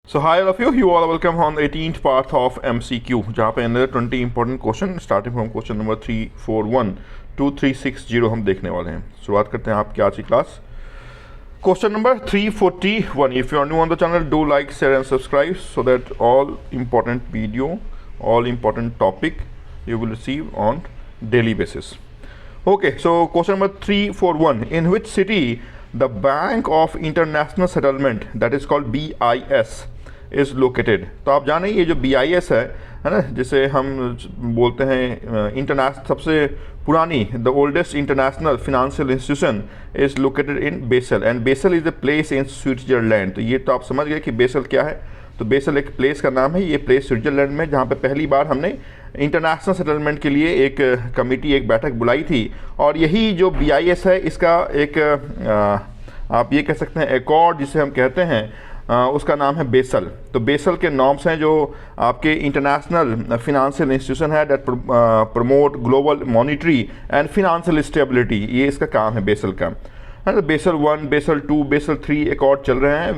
So hi all of you, you all are welcome on the 18th part of MCQ जहाँ पे another 20 important question starting from question number 341 to 360 हम देखने वाले हैं। शुरुआत करते हैं आपकी आज की class. Question number 341. If you are new on the channel, do like, share and subscribe so that all important video, all important topic you will receive on daily basis. Okay, so question number 341. In which city the Bank of International Settlement, that is called BIS, is located. तो आप जाने ये जो BIS है ना, जिसे हम बोलते हैं इंटरनेशनल सबसे पुरानी the oldest international financial institution is located in Basel and Basel is the place in Switzerland. तो ये तो आप समझ गए कि बेसल क्या है। तो बेसल एक प्लेस का नाम है, ये प्लेस स्विट्जरलैंड में, जहाँ पे पहली बार हमने इंटरनेशनल सेटलमेंट के लिए एक कमेटी, एक बैठक बुलाई थी। और यही जो BIS है इसका एक आप ये कह सकते हैं एकॉर्ड जिसे हम कहते हैं, उसका नाम है बेसल। तो बेसल के नॉर्म्स हैं जो आपके इंटरनेशनल फिनेंशियल इंस्टीट्यूशन है that promote global monetary and financial stability, ये इसका काम है बेसल का, है ना। बेसल 1, बेसल 2, बेसल 3 एकॉर्ड चल रहे हैं।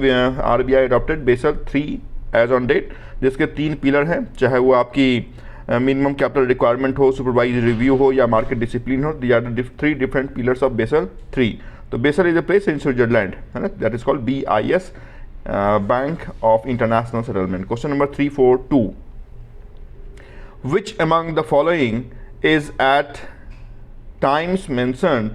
RBI adopted Basel 3 as on date, जिसके 3 पिलर हैं, चाहे वो आपकी मिनिमम कैपिटल रिक्वायरमेंट हो, सुपरवाइज रिव्यू हो या मार्केट डिसिप्लिन हो। These are the 3 different pillars of Basel 3। तो Basel is a place in Switzerland, है ना, that is called BIS, Bank of International Settlement. Question number 342. Which among the following is at times mentioned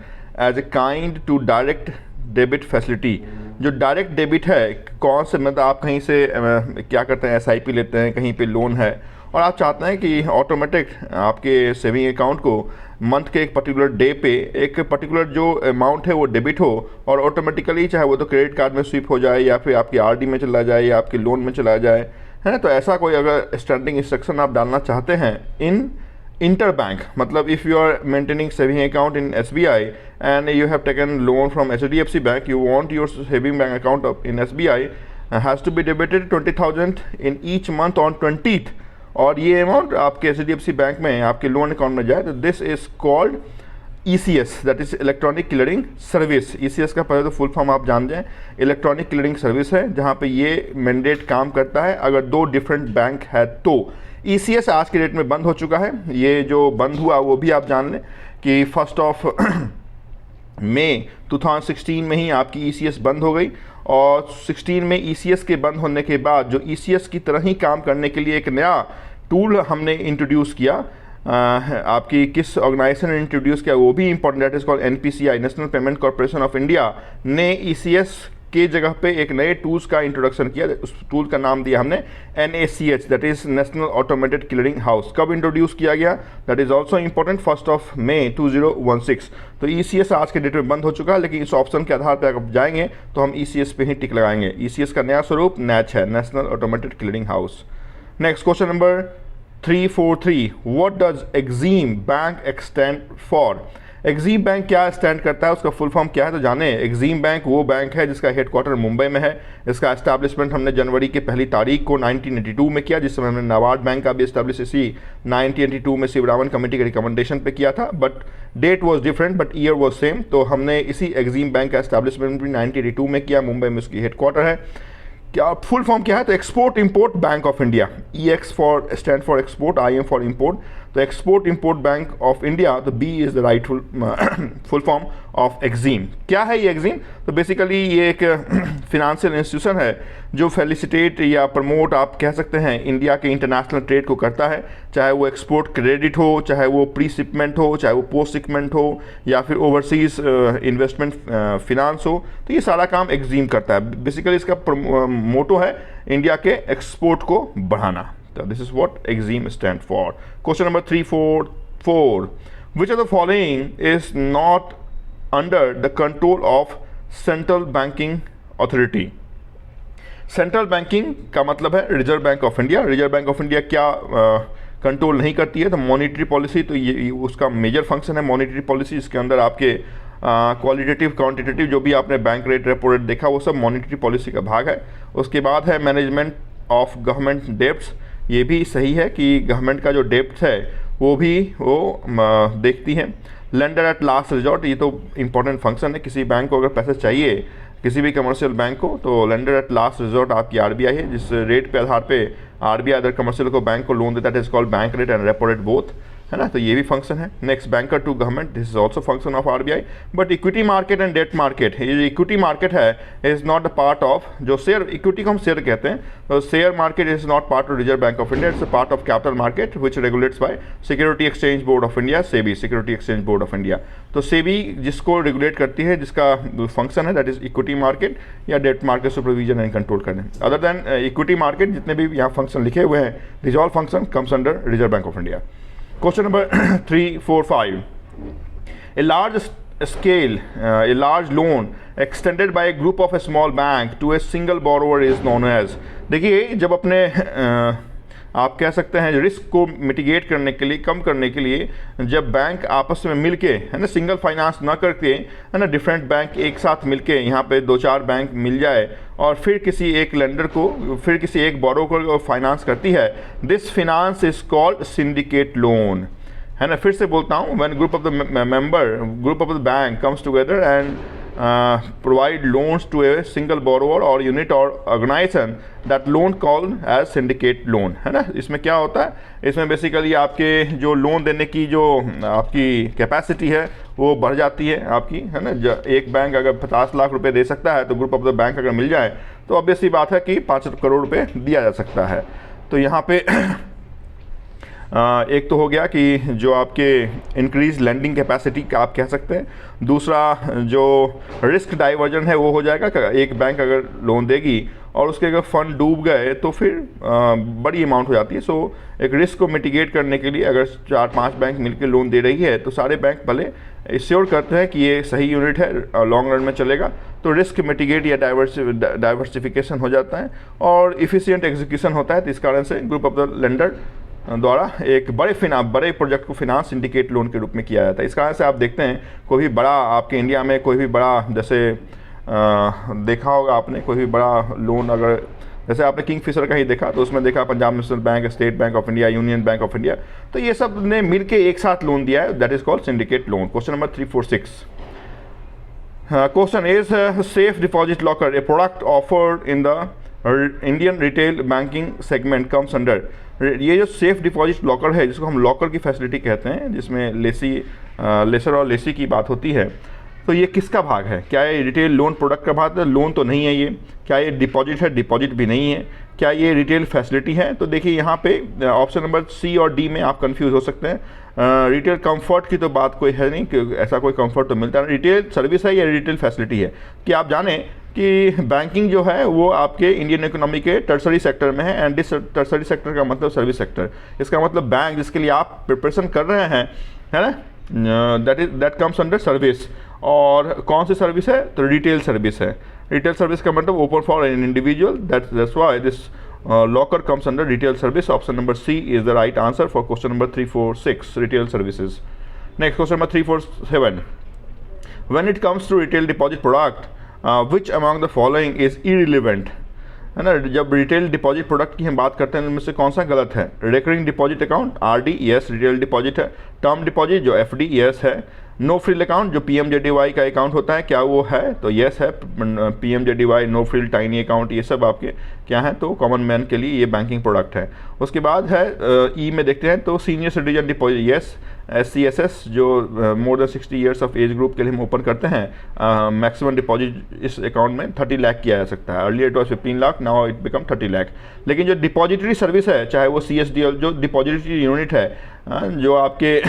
as a kind to direct debit facility? जो direct debit है, कौन से, मतलब आप कहीं से क्या करते हैं, SIP लेते हैं, कहीं पे लोन है और आप चाहते हैं कि ऑटोमेटिक आपके सेविंग अकाउंट को मंथ के एक पर्टिकुलर डे पे एक पर्टिकुलर जो अमाउंट है वो डेबिट हो और ऑटोमेटिकली, चाहे वो तो क्रेडिट कार्ड में स्विप हो जाए या फिर आपकी RD में चला जाए या आपके लोन में चला जाए, है ना। तो ऐसा कोई अगर स्टैंडिंग इंस्ट्रक्शन आप डालना चाहते हैं इन इंटर बैंक, मतलब if you are maintaining saving account in SBI and you have taken loan from HDFC bank, you want your saving bank account in SBI has to be debited 20,000 in each month on 20th, और ये amount आपके HDFC bank में आपके loan account में जाए, तो this is called ECS, that is electronic clearing service. ECS का पहले तो फुल फॉर्म आप जान जाएं, इलेक्ट्रॉनिक क्लियरिंग सर्विस है, जहाँ पे ये मैंडेट काम करता है अगर 2 डिफरेंट बैंक है तो। ECS आज के डेट में बंद हो चुका है। ये जो बंद हुआ वो भी आप जान लें कि 1 मई 2016 में ही आपकी ECS बंद हो गई। और 16 में ECS के बंद होने के बाद जो ECS की तरह ही काम करने के लिए एक नया टूल हमने इंट्रोड्यूस किया, आपकी किस ऑर्गेनाइजेशन ने इंट्रोड्यूस किया वो भी important, that is called NPCI, national payment corporation of India ने ECS के जगह पे एक नए टूल्स का इंट्रोडक्शन किया। उस टूल का नाम दिया हमने NACH, that is national automated clearing house. कब इंट्रोड्यूस किया गया, दैट इज़ ऑल्सो इंपॉर्टेंट, 1 मई 2016। तो ECS आज के डेट में बंद हो चुका है, लेकिन इस ऑप्शन के आधार पर अगर जाएंगे तो हम ECS पे ही टिक लगाएंगे। ECS का नया स्वरूप NACH है, national automated clearing house. Next question number 343. What does EXIM bank stand for? EXIM bank क्या स्टैंड करता है, उसका फुल फॉर्म क्या है, तो जाने। एक्जिम बैंक वो बैंक है जिसका हेडक्वार्टर मुंबई में है। इसका एस्टैब्लिशमेंट हमने जनवरी की 1 तारीख को 1982 में किया, जिस समय हमने नाबार्ड बैंक का भी एस्टैब्लिश इसी 1982 में शिवरामन कमेटी के रिकमेंडेशन पे किया था, but date was different but year was same. तो हमने इसी एक्जिम बैंक का एस्टैब्लिशमेंट भी 1982 में किया, मुंबई में उसकी हेडक्वार्टर है। क्या फुल फॉर्म क्या है, तो export import bank of India, EX for stand for export, IM for import. तो export import bank of India, तो B is the rightful full form of EXIM. क्या है ये एक्जिम, तो बेसिकली ये एक फिनेंशियल इंस्टीट्यूशन है जो फैसिलिटेट या प्रमोट आप कह सकते हैं इंडिया के इंटरनेशनल ट्रेड को करता है, चाहे वो एक्सपोर्ट क्रेडिट हो, चाहे वो प्री शिपमेंट हो, चाहे वो पोस्ट शिपमेंट हो या फिर ओवरसीज इन्वेस्टमेंट फिनांस हो। तो ये सारा काम एक्जिम करता है। बेसिकली इसका मोटो है इंडिया के एक्सपोर्ट को बढ़ाना। तो this is what EXIM stand for. Question number 344. Which of the following is not under the control of central banking authority? Central banking का मतलब है reserve bank of India. Reserve bank of India क्या control नहीं करती है, तो monetary policy, तो ये उसका मेजर फंक्शन है मॉनिटरी पॉलिसी। इसके अंदर आपके क्वालिटेटिव क्वांटिटेटिव जो भी आपने बैंक रेट रेपो रेट देखा वो सब मॉनिटरी पॉलिसी का भाग है। उसके बाद है मैनेजमेंट ऑफ गवर्नमेंट डेब्ट्स। ये भी सही है कि गवर्नमेंट का जो डेब्ट है वो भी वो देखती है। लेंडर एट लास्ट रिजॉर्ट, ये तो इंपॉर्टेंट फंक्शन है, किसी बैंक को अगर पैसे चाहिए किसी भी कमर्शियल बैंक को, तो लेंडर एट लास्ट रिजॉर्ट आपकी आरबीआई है, जिस रेट पे आधार पे आरबीआई अदर कमर्शियल को बैंक को लोन देता है, is called bank rate and repo rate both, है ना। तो ये भी फंक्शन है। Next, banker to government, this is also function of RBI. But equity market and debt market, ये जो इक्विटी मार्केट है is not a part of, जो शेयर इक्विटी को हम शेयर कहते हैं, तो share market is not part of Reserve bank of India, it's a part of capital market which regulates bye security exchange board of India, SEBI, security exchange board of India. तो सेबी जिसको regulate करती है, जिसका function है that is equity market या debt market supervision and control करने। Other than equity market जितने भी यहाँ फंक्शन लिखे हुए हैं, this all function comes under reserve bank of India. Question number 3, 4, 5. A large scale, a large loan extended by a group of a small bank to a single borrower is known as. देखिए, जब अपने आप कह सकते हैं risk को mitigate करने के लिए, कम करने के लिए, जब बैंक आपस में मिलके, है ना, सिंगल फाइनेंस ना करके, है ना, डिफरेंट बैंक एक साथ मिलके, यहाँ पे 2-4 बैंक मिल जाए और फिर किसी एक लेंडर को, फिर किसी एक बोरोवर को फाइनेंस करती है, this finance is called syndicate loan, है ना। फिर से बोलता हूँ, when group of the member, group of the bank comes together and provide loans to a single borrower or unit or organization, that loan called as syndicate loan, है ना। इसमें क्या होता है, इसमें बेसिकली आपके जो लोन देने की जो आपकी कैपेसिटी है वो बढ़ जाती है आपकी, है ना। एक बैंक अगर 50 लाख रुपए दे सकता है, तो ग्रुप ऑफ द बैंक अगर मिल जाए तो ऑब्वियस सी बात है कि 5 करोड़ रुपए दिया जा सकता है। तो यहाँ पे एक तो हो गया कि जो आपके इंक्रीज लैंडिंग कैपेसिटी का आप कह सकते हैं, दूसरा जो रिस्क डाइवर्जन है वो हो जाएगा कि एक बैंक अगर लोन देगी और उसके अगर फंड डूब गए तो फिर बड़ी अमाउंट हो जाती है। सो एक रिस्क को मिटिगेट करने के लिए अगर 4-5 बैंक मिलकर लोन दे रही है, तो सारे बैंक भले इंश्योर करते हैं कि ये सही यूनिट है, लॉन्ग रन में चलेगा, तो रिस्क मिटिगेट या डाइवर्सिफिकेशन हो जाता है और इफ़िशियंट एग्जीक्यूशन होता है। तो इस कारण से ग्रुप ऑफ द लेंडर द्वारा एक बड़े प्रोजेक्ट को फिनांस सिंडिकेट लोन के रूप में किया जाता है। इस कारण से आप देखते हैं कोई भी बड़ा आपके इंडिया में कोई भी बड़ा, जैसे देखा होगा आपने, कोई भी बड़ा लोन अगर, जैसे आपने किंगफिशर का ही देखा, तो उसमें देखा Punjab national bank, state bank of India, union bank of India, तो ये सब ने मिलके एक साथ लोन दिया है, that is called syndicate loan. Question number 3, 4, 6. Question is safe deposit locker, a product offered in the Indian retail banking segment comes under. ये जो सेफ डिपॉजिट लॉकर है, जिसको हम लॉकर की फैसिलिटी कहते हैं, जिसमें लेसर और लेसी की बात होती है, तो ये किसका भाग है? क्या ये रिटेल लोन प्रोडक्ट का भाग है? लोन तो नहीं है ये। क्या ये डिपॉजिट है? डिपॉजिट भी नहीं है। क्या ये रिटेल फैसिलिटी है? तो देखिए यहाँ पे ऑप्शन नंबर सी और डी में आप कंफ्यूज हो सकते हैं। रिटेल कंफर्ट की तो बात कोई है नहीं कि ऐसा कोई कंफर्ट तो मिलता है। रिटेल सर्विस है या रिटेल फैसिलिटी है? कि आप जानें कि बैंकिंग जो है वो आपके इंडियन इकोनॉमी के टर्सरी सेक्टर में है, एंड दिस टर्सरी सेक्टर का मतलब सर्विस सेक्टर। इसका मतलब बैंक जिसके लिए आप प्रिपरेशन कर रहे हैं, है ना, दैट कम्स अंडर सर्विस। और कौन सी सर्विस है? तो रिटेल सर्विस है। रिटेल सर्विस का मतलब open for an individual, that's why this locker comes under retail service. Option number C is the right answer for question number 3, 4, 6 retail services. Next question number 3, 4, 7. When it comes to retail deposit product which among the following is irrelevant, है ना। जब retail deposit product की हम बात करते हैं, उनमें से कौन सा गलत है? Recurring deposit account, RD, yes retail deposit है। टर्म डिपॉजिट जो एफडी, यस है। नो फ्रिल अकाउंट जो पीएमजेडीवाई का अकाउंट होता है, क्या वो है? तो यस है। PMJDY, no frill, tiny account, ये सब आपके क्या है? तो कॉमन मैन के लिए ये बैंकिंग प्रोडक्ट है। उसके बाद है ई में देखते हैं तो senior citizen deposit, yes. SCSS जो more than 60 years of age group के लिए हम ओपन करते हैं, मैक्सिमम डिपॉजिट इस अकाउंट में 30 लाख किया जा सकता है। Earlier it was 15 lakh, now it become 30 lakh. लेकिन जो डिपॉजिटरी सर्विस है, चाहे वो CSDL जो डिपॉजिटरी यूनिट है, जो आपके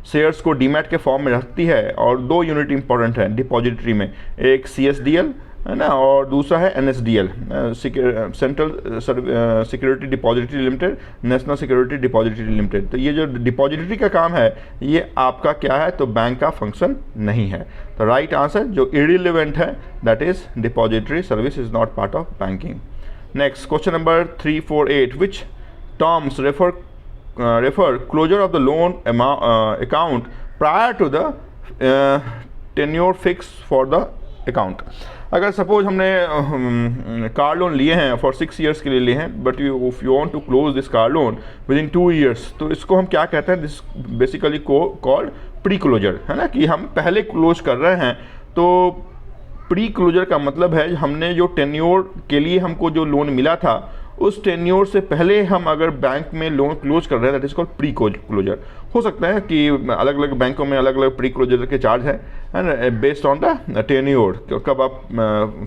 शेयर्स को डीमैट के फॉर्म में रखती है, और 2 यूनिट इंपॉर्टेंट है डिपॉजिटरी में, एक CSDL है ना, और दूसरा है NSDL, central security depository limited, national security depository limited. तो ये जो डिपॉजिटरी का काम है, ये आपका क्या है? तो बैंक का फंक्शन नहीं है। तो राइट आंसर जो इरिलेवेंट है, that is depository service is not part of banking. Next question number 3, 4, 8. Which terms refer closure of the loan account prior to the tenure fix for the account. अगर suppose हमने car loan लिए हैं for 6 years के लिए लिए हैं, but if you want to close this car loan within 2 years, तो इसको हम क्या कहते हैं? This basically called pre closure, है ना, कि हम पहले क्लोज कर रहे हैं। तो प्री क्लोजर का मतलब है हमने जो टेन्योर के लिए हमको जो लोन मिला था उस टेन्योर से पहले हम अगर बैंक में लोन क्लोज कर रहे हैं, that is called pre closure. हो सकता है कि अलग अलग बैंकों में अलग अलग प्री क्लोजर के चार्ज है ना, बेस्ड ऑन द टेन्योर, कब आप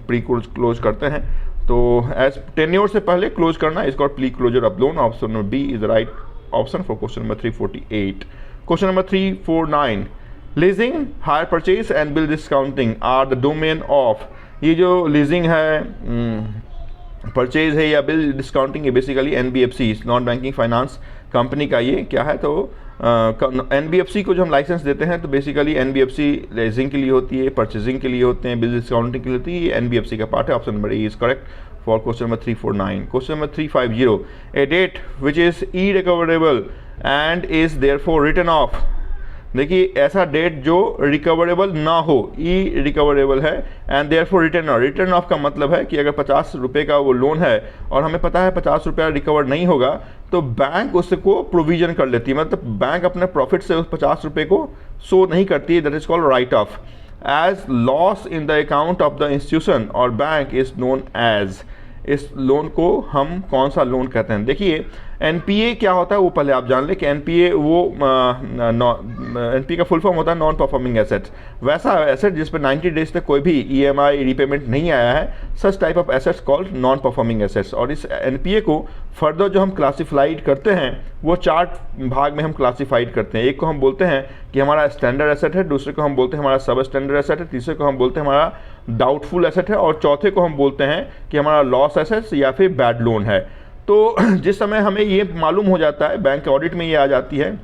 प्री क्लोज करते हैं। तो एज टेन्योर से पहले क्लोज करना is called pre closure of loan. Option number B is the right option for question number 348। Question number 349, leasing, hire purchase and bill discounting are the domain of. ये जो leasing है, purchase है या bill discounting, ये basically NBFC, non banking finance company का ये क्या है। तो एनबीएफसी को जो हम लाइसेंस देते हैं तो बेसिकली एनबीएफसी लीजिंग के लिए होती है, परचेजिंग के लिए होते हैं, बिल डिस्काउंटिंग के लिए होती है, ये एनबीएफसी का पार्ट है। Option number A is correct for question number 349। Question number 350, a debt which is irrecoverable and is therefore written off. देखिए ऐसा डेट जो रिकवरेबल ना हो, ई रिकवरेबल है, and therefore return off. Return off का मतलब है कि अगर 50 रुपये का वो लोन है और हमें पता है 50 रुपया रिकवर नहीं होगा तो बैंक उसको प्रोविजन कर लेती है, मतलब बैंक अपने प्रॉफिट से उस 50 रुपये को शो नहीं करती है, that is called write off. As loss in the account of the institution और बैंक इज नोन एज। इस लोन को हम कौन सा लोन कहते हैं। देखिए एनपीए क्या होता है वो पहले आप जान लें कि एनपीए वो एनपीए का फुल फॉर्म होता है नॉन परफॉर्मिंग एसेट्स। वैसा एसेट जिस पर 90 डेज तक कोई भी ईएमआई रीपेमेंट नहीं आया है, such type of assets called non performing assets. और इस एनपीए को फर्दर जो हम क्लासीफाइड करते हैं वो 4 भाग में हम क्लासीफाइड करते हैं। एक को हम बोलते हैं कि हमारा स्टैंडर्ड एसेट है, दूसरे को हम बोलते हैं हमारा सब स्टैंडर्ड एसेट है, तीसरे को हम बोलते हैं हमारा डाउटफुल एसेट है, और चौथे को हम बोलते हैं कि हमारा लॉस एसेट्स या फिर बैड लोन है। तो जिस समय हमें ये मालूम हो जाता है, बैंक के ऑडिट में ये आ जाती है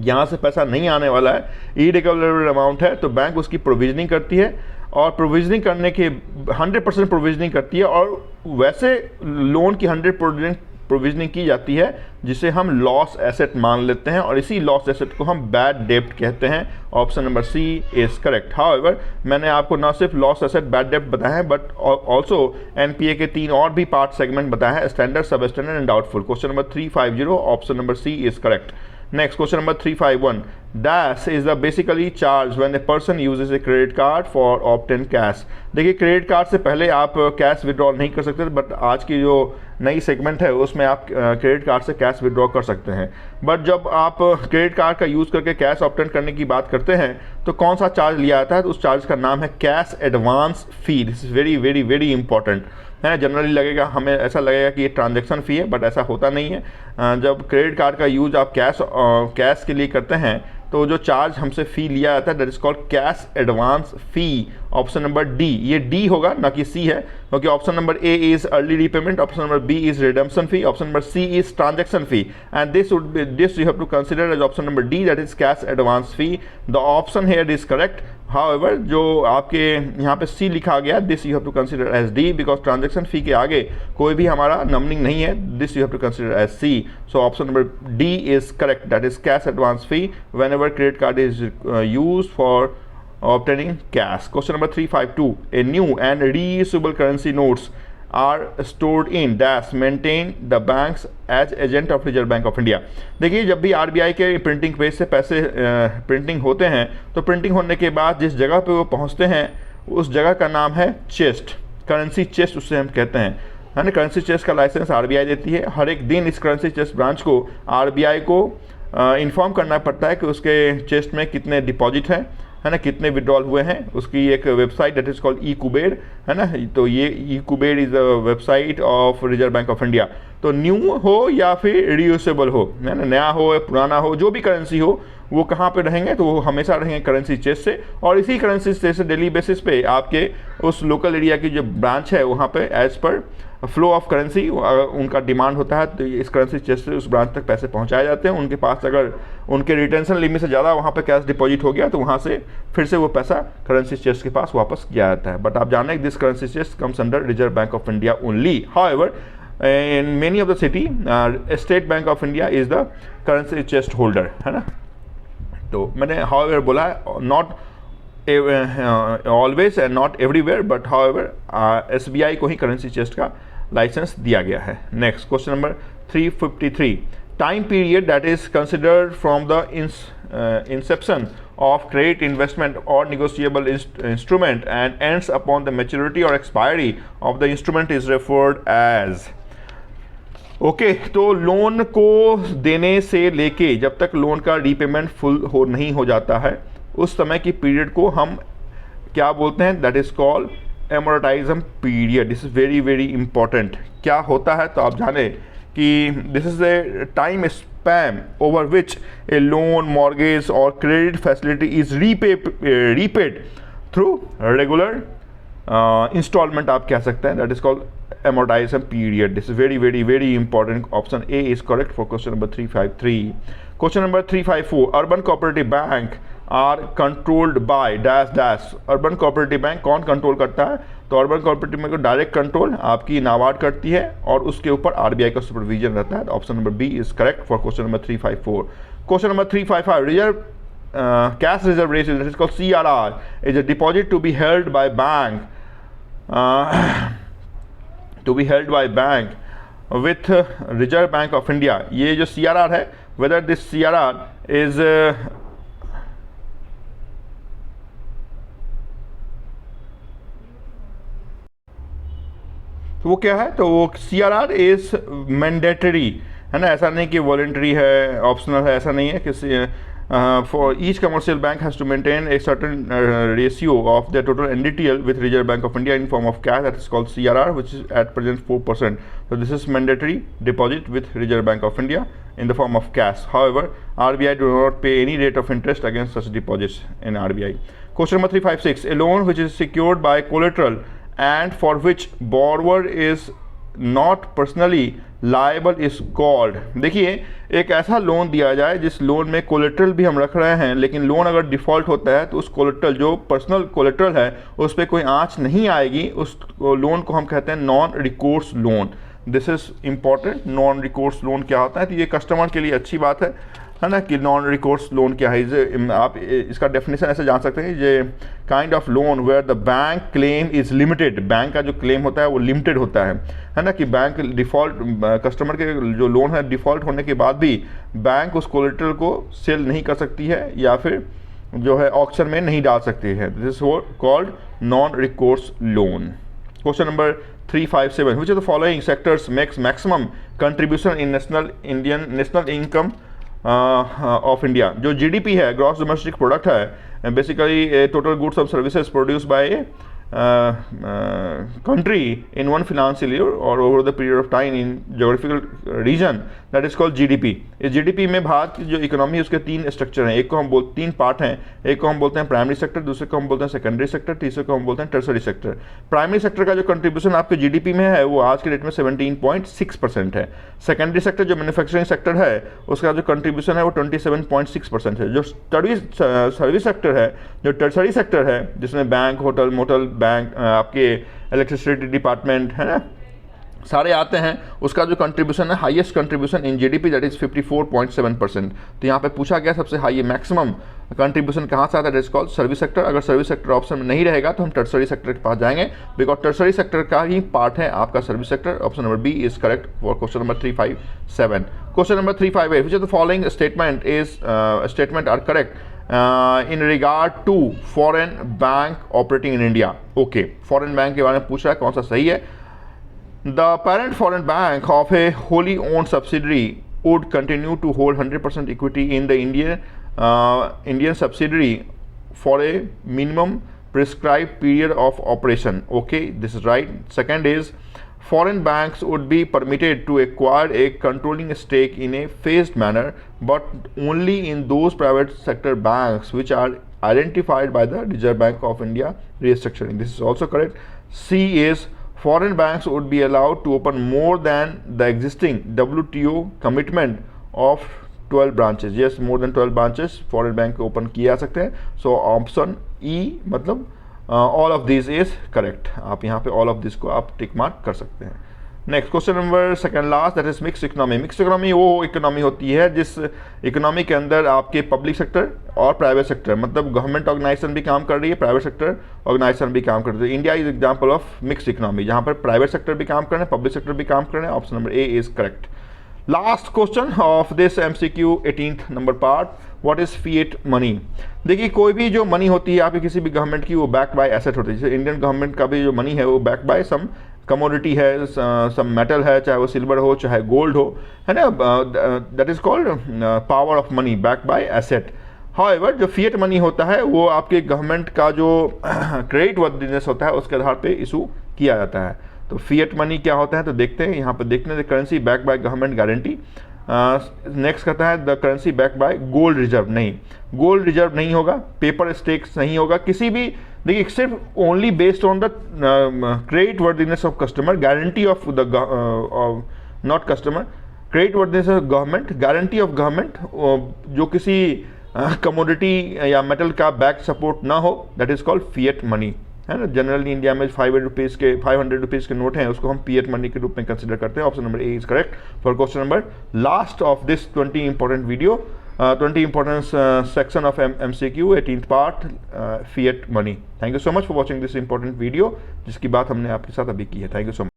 यहाँ से पैसा नहीं आने वाला है, इरिकवरेबल अमाउंट है, तो बैंक उसकी प्रोविजनिंग करती है, और प्रोविजनिंग करने के 100% प्रोविजनिंग करती है, और वैसे लोन की 100% प्रोविजनिंग की जाती है जिसे हम लॉस एसेट मान लेते हैं, और इसी लॉस एसेट को हम बैड डेब्ट कहते हैं। Option number C is correct. However मैंने आपको न सिर्फ लॉस एसेट बैड डेब्ट बताया है बट ऑल्सो एनपीए के 3 और भी पार्ट सेगमेंट बताया है, standard, substandard and doubtful. Question number 350, option number C is correct. Next, question number 351. Dash is the basically charge when a person uses a credit card for obtain cash. देखिए credit card से पहले आप cash withdrawal नहीं कर सकते, but आज की जो नई सेगमेंट है उसमें आप क्रेडिट कार्ड से कैश विड्रॉ कर सकते हैं। बट जब आप क्रेडिट कार्ड का यूज़ करके कैश ऑब्टेन करने की बात करते हैं तो कौन सा चार्ज लिया जाता है, तो उस चार्ज का नाम है cash advance fee. This is very very very important है। जनरली लगेगा, हमें ऐसा लगेगा कि ये ट्रांजैक्शन फ़ी है, बट ऐसा होता नहीं है। जब क्रेडिट कार्ड का यूज़ आप कैश के लिए करते हैं तो जो चार्ज हमसे फ़ी लिया जाता है that is called cash advance fee. Option number D, ये डी होगा ना कि सी है, क्योंकि option number A is early repayment, option number B is redemption fee, option number C is transaction fee, and this you have to consider as option number D, that is cash advance fee. The option here is correct. However जो आपके यहाँ पे C लिखा गया, this you have to consider as D, because transaction fee के आगे कोई भी हमारा नंबरिंग नहीं है, this you have to consider as C. So option number D is correct, that is cash advance fee whenever credit card is used for obtaining cash. Question number 352. A new and reusable currency notes are stored in dash maintain the banks as agent of Reserve Bank of India. देखिए जब भी RBI के printing page से पैसे printing होते हैं तो printing होने के बाद जिस जगह पे वो पहुंचते हैं उस जगह का नाम है चेस्ट, करेंसी चेस्ट उससे हम कहते हैं, है ना। करेंसी चेस्ट का लाइसेंस आरबीआई देती है। हर एक दिन इस करेंसी चेस्ट ब्रांच को आरबीआई को इन्फॉर्म करना पड़ता है कि उसके चेस्ट में कितने डिपॉजिट हैं, है ना, कितने विड्रॉल हुए हैं। उसकी एक website that is called E Kuber, है ना। तो ये E Kuber is a website of Reserve bank of India. तो न्यू हो या फिर रीयूसेबल हो, है ना, नया हो या पुराना हो, जो भी करेंसी हो वो कहाँ पे रहेंगे, तो वो हमेशा रहेंगे करेंसी चेस्ट से, और इसी करेंसी चेस्ट से डेली बेसिस पे आपके उस लोकल एरिया की जो ब्रांच है वहाँ पे as per flow of currency उनका डिमांड होता है, तो इस करेंसी चेस्ट से उस ब्रांच तक पैसे पहुंचाए जाते हैं। उनके पास अगर उनके रिटेंशन लिमिट से ज़्यादा वहाँ पे कैश डिपॉजिट हो गया तो वहाँ से फिर से वो पैसा करेंसी चेस्ट के पास वापस किया जाता है। बट आप जानें this currency chest comes under reserve bank of India only. However in many of the city State Bank of India is the currency chest holder, है ना। तो मैंने however बोला है not always and not everywhere, but however SBI को ही currency chest का licence दिया गया है। Next question number 353, time period that is considered from the inception of credit investment or negotiable instrument and ends upon the maturity or expiry of the instrument is referred as. Okay तो loan को देने से लेके जब तक loan का repayment full हो नहीं हो जाता है उस समय की पीरियड को हम क्या बोलते हैं, that is called amortization period. This is very very important. क्या होता है तो आप जाने कि this is a time span over which a loan, mortgage और credit facility is repaid through regular instalment आप कह सकते हैं. That is called amortization period. This is very very very important. Option A is correct for question number 353. Question number 354. Urban Cooperative Bank are controlled by dash dash. Urban Cooperative Bank कौन control करता है, तो urban cooperative bank को direct control आपकी नाबार्ड करती है और उसके ऊपर आरबीआई का सुपरविजन रहता है. Option number B is correct for question number 354. Question number 355. Reserve cash reserve ratio, that is called CRR, is a deposit to be held by bank with Reserve Bank of India. ये जो CRR है, whether this CRR is तो वो क्या है, तो वो CRR is mandatory है ना, ऐसा नहीं कि वॉलेंट्री है, ऑप्शनल है, ऐसा नहीं है कि for each commercial bank has to maintain a certain ratio of their total NDTL with Reserve Bank of India in form of cash, that is called CRR, which is at present 4%. So this is mandatory deposit with Reserve Bank of India in the form of cash. However, RBI do not pay any rate of interest against such deposits in RBI. Question number 356. A loan which is secured by collateral and for which borrower is not personally liable is called. देखिए, एक ऐसा loan दिया जाए जिस loan में collateral भी हम रख रहे हैं, लेकिन लोन अगर डिफ़ॉल्ट होता है तो उस कोलेट्रल, जो पर्सनल कोलेट्रल है, उस पर कोई आँच नहीं आएगी. उस लोन को हम कहते हैं non recourse loan. This is important. Non recourse loan क्या होता है, तो ये कस्टमर के लिए अच्छी बात है ना, कि नॉन रिकोर्स लोन क्या है. आप इसका डेफिनेशन ऐसे जान सकते हैं, ये kind of loan where the bank claim is limited. Bank का जो क्लेम होता है वो लिमिटेड होता है ना, कि बैंक डिफ़ॉल्ट, कस्टमर के जो लोन है डिफ़ॉल्ट होने के बाद भी बैंक उस कोलेट्रल को सेल नहीं कर सकती है या फिर जो है ऑक्शन में नहीं डाल सकती है. This is called non recourse loan. Question number 357. Which of the following sectors makes maximum contribution in national income of India. जो जीडीपी है, ग्रॉस डोमेस्टिक प्रोडक्ट है, basically total goods of services produce by country in one financial year or over the period of time in geographical region, that is called GDP. इस GDP में भारत की जो economy है उसके तीन structure हैं. एक को हम तीन पार्ट हैं. एक को हम बोलते हैं प्राइमरी सेक्टर, दूसरे को हम बोलते हैं सेकेंडरी सेक्टर, तीसरे को हम बोलते हैं टर्सरी सेक्टर. प्राइमरी सेक्टर का जो कंट्रीब्यूशन आपके GDP में है वो आज के डेट में 17.6% है. सेकेंडरी सेक्टर जो मैन्युफैक्चरिंग सेक्टर है उसका जो कंट्रीब्यूशन है वो 27.6% है. जो सर्विस सेक्टर है, जो टर्सरी सेक्टर है, जिसमें बैंक, होटल, मोटल, बैंक, आपके इलेक्ट्रिसिटी डिपार्टमेंट है ना, सारे आते हैं, उसका जो कंट्रीब्यूशन है, highest contribution in GDP, that is 54.7%. तो यहाँ पे पूछा गया सबसे हाई मैक्सिमम कंट्रीब्यूशन कहाँ से आता है, that is called service sector. अगर सर्विस सेक्टर ऑप्शन में नहीं रहेगा तो हम टर्सरी सेक्टर के पास जाएंगे, बिकॉज टर्सरी सेक्टर का ही पार्ट है आपका service sector. Option number B is correct for question number 357. Question number 358. Which of the following statement are correct in regard to foreign bank operating in India. Okay, foreign bank के बारे में पूछ रहा है, कौन सा सही है. The parent foreign bank of a wholly owned subsidiary would continue to hold 100% equity in the Indian subsidiary for a minimum prescribed period of operation. Okay, this is right. Second is, foreign banks would be permitted to acquire a controlling stake in a phased manner, but only in those private sector banks which are identified by the Reserve Bank of India restructuring. This is also correct. C is, foreign banks would be allowed to open more than the existing WTO commitment of 12 branches. Yes, more than 12 branches foreign bank open किए जा सकते हैं. So option E मतलब all of this is correct. आप यहाँ पे all of this को आप टिक मार्क कर सकते हैं. Next question number second last, that is mix economy. Mix economy वो इकोनॉमी होती है जिस इकोनॉमी के अंदर आपके पब्लिक सेक्टर और प्राइवेट सेक्टर, मतलब गवर्नमेंट ऑर्गेनाइजेशन भी काम कर रही है, प्राइवेट सेक्टर ऑर्गेनाइजेशन भी काम कर रही है. India is example of mix economy, जहाँ पर प्राइवेट सेक्टर भी काम कर रहे हैं, पब्लिक सेक्टर भी काम कर रहे हैं. Option number A is correct. Last question of this MCQ 18th number part, what is fiat money. देखिए कोई भी जो मनी होती है आपकी किसी भी गवर्नमेंट की, वो बैक बाय एसेट होती है। जैसे इंडियन गवर्नमेंट का भी जो मनी है वो बैक बाय सम कमोडिटी है, सम मेटल है, चाहे वो सिल्वर हो चाहे गोल्ड हो, है ना। That is called power of money back by asset. However जो फिएट मनी होता है वो आपके गवर्नमेंट का जो क्रेडिट वर्दीनेस होता है उसके आधार पे इशू किया जाता है। तो फिएट मनी क्या होता है तो देखते हैं, यहाँ पर देखते हैं currency back by government guarantee. Next कहता है the currency back by gold reserve. नहीं, गोल्ड रिजर्व नहीं होगा, पेपर स्टेक्स नहीं होगा, किसी भी, देखिए सिर्फ only based on the credit worthiness of customer, guarantee of the not customer, credit worthiness of government, guarantee of government, जो किसी कमोडिटी या मेटल का बैक सपोर्ट ना हो, that is called fiat money, है ना। जनरली इंडिया में 500 rupees के नोट हैं, उसको हम फिएट मनी के रूप में कंसिडर करते हैं। Option number A is correct for question number last of this 20 important video, 20 important section of MCQ 18th part, fiat money. Thank you so much for watching this important video, जिसकी बात हमने आपके साथ अभी की है। Thank you so much.